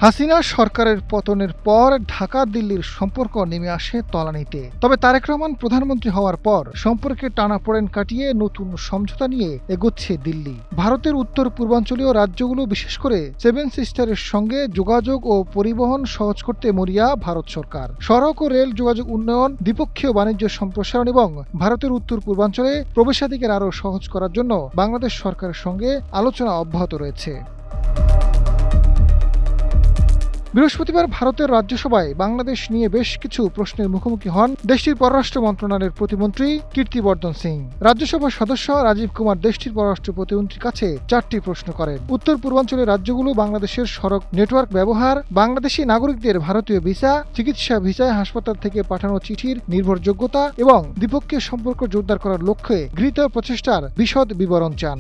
হাসিনা সরকারের পতনের পর ঢাকা দিল্লির সম্পর্ক নেমে আসে তলানিতে। তবে তারেক রহমান প্রধানমন্ত্রী হওয়ার পর সম্পর্কে টানাপোড়েন কাটিয়ে নতুন সমঝোতা নিয়ে এগোচ্ছে দিল্লি। ভারতের উত্তর পূর্বাঞ্চলীয় রাজ্যগুলো বিশেষ করে সেভেন সিস্টারের সঙ্গে যোগাযোগ ও পরিবহন সহজ করতে মরিয়া ভারত সরকার। সড়ক ও রেল যোগাযোগ উন্নয়ন, দ্বিপক্ষীয় বাণিজ্য সম্প্রসারণ এবং ভারতের উত্তর পূর্বাঞ্চলে প্রবেশাধিকার আরও সহজ করার জন্য বাংলাদেশ সরকারের সঙ্গে আলোচনা অব্যাহত রয়েছে। বৃহস্পতিবার ভারতের রাজ্যসভায় বাংলাদেশ নিয়ে বেশ কিছু প্রশ্নের মুখোমুখি হন দেশটির পররাষ্ট্র মন্ত্রণালয়ের প্রতিমন্ত্রী কীর্তিবর্ধন সিং। রাজ্যসভার সদস্য রাজীব কুমার দেশটির পররাষ্ট্র প্রতিমন্ত্রীর কাছে 4টি প্রশ্ন করেন। উত্তর পূর্বাঞ্চলের রাজ্যগুলো বাংলাদেশের সড়ক নেটওয়ার্ক ব্যবহার, বাংলাদেশি নাগরিকদের ভারতীয় ভিসা, চিকিৎসা ভিসায় হাসপাতাল থেকে পাঠানো চিঠির নির্ভরযোগ্যতা এবং দ্বিপক্ষীয় সম্পর্ক জোরদার করার লক্ষ্যে গৃহীত প্রচেষ্টার বিশদ বিবরণ চান।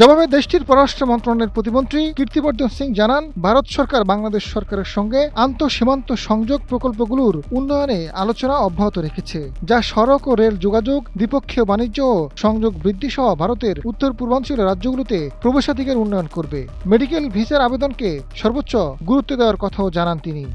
জবাবে দেশটির পররাষ্ট্র মন্ত্রণালয়ের প্রতিমন্ত্রী কীর্তিবর্ধন সিং জানান, ভারত সরকার বাংলাদেশ সরকারের সঙ্গে আন্তঃসীমান্ত সংযোগ প্রকল্পগুলোর উন্নয়নে আলোচনা অব্যাহত রেখেছে, যা সড়ক ও রেল যোগাযোগ, দ্বিপক্ষীয় বাণিজ্য ও সংযোগ বৃদ্ধি সহ ভারতের উত্তর পূর্বাঞ্চলের রাজ্যগুলোতে প্রবেশাধিকার উন্নয়ন করবে। মেডিকেল ভিসার আবেদনকে সর্বোচ্চ গুরুত্ব দেওয়ার কথাও জানান তিনি।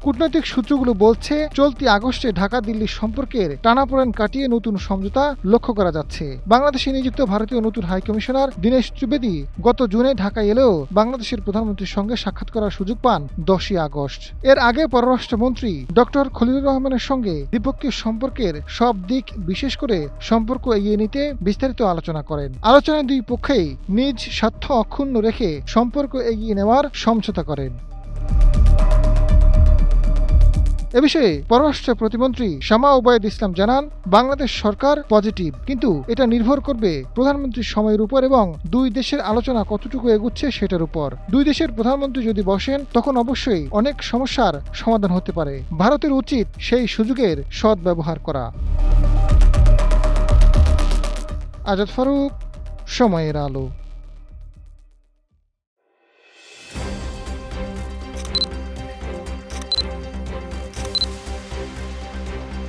কূটনৈতিক সূত্রগুলো বলছে, চলতি আগস্টে ঢাকা দিল্লি সম্পর্কের টানাপোড়েন কাটিয়ে নতুন সমঝোতা লক্ষ্য করা যাচ্ছে। বাংলাদেশে নিযুক্ত ভারতীয় নতুন হাইকমিশনার দীনেশ ত্রিবেদী গত জুনে ঢাকায় এলেও বাংলাদেশের প্রধানমন্ত্রীর সঙ্গে সাক্ষাৎ করার সুযোগ পান 10ই আগস্ট। এর আগে পররাষ্ট্রমন্ত্রী ডক্টর খলিলুর রহমানের সঙ্গে দ্বিপক্ষীয় সম্পর্কের সব দিক, বিশেষ করে সম্পর্ক এগিয়ে নিতে বিস্তারিত আলোচনা করেন। আলোচনায় দুই পক্ষেই নিজ স্বার্থ অক্ষুণ্ণ রেখে সম্পর্ক এগিয়ে নেওয়ার সমঝোতা করেন। এ বিষয়ে পররাষ্ট্র প্রতিমন্ত্রী শামা ওবায়দ ইসলাম জানান, বাংলাদেশ সরকার পজিটিভ, কিন্তু এটা নির্ভর করবে প্রধানমন্ত্রীর সময়ের উপর এবং দুই দেশের আলোচনা কতটুকু এগুচ্ছে সেটার উপর। দুই দেশের প্রধানমন্ত্রী যদি বসেন, তখন অবশ্যই অনেক সমস্যার সমাধান হতে পারে। ভারতের উচিত সেই সুযোগের সদ্ব্যবহার করা। আজাদ ফারুক, সময়ের আলো।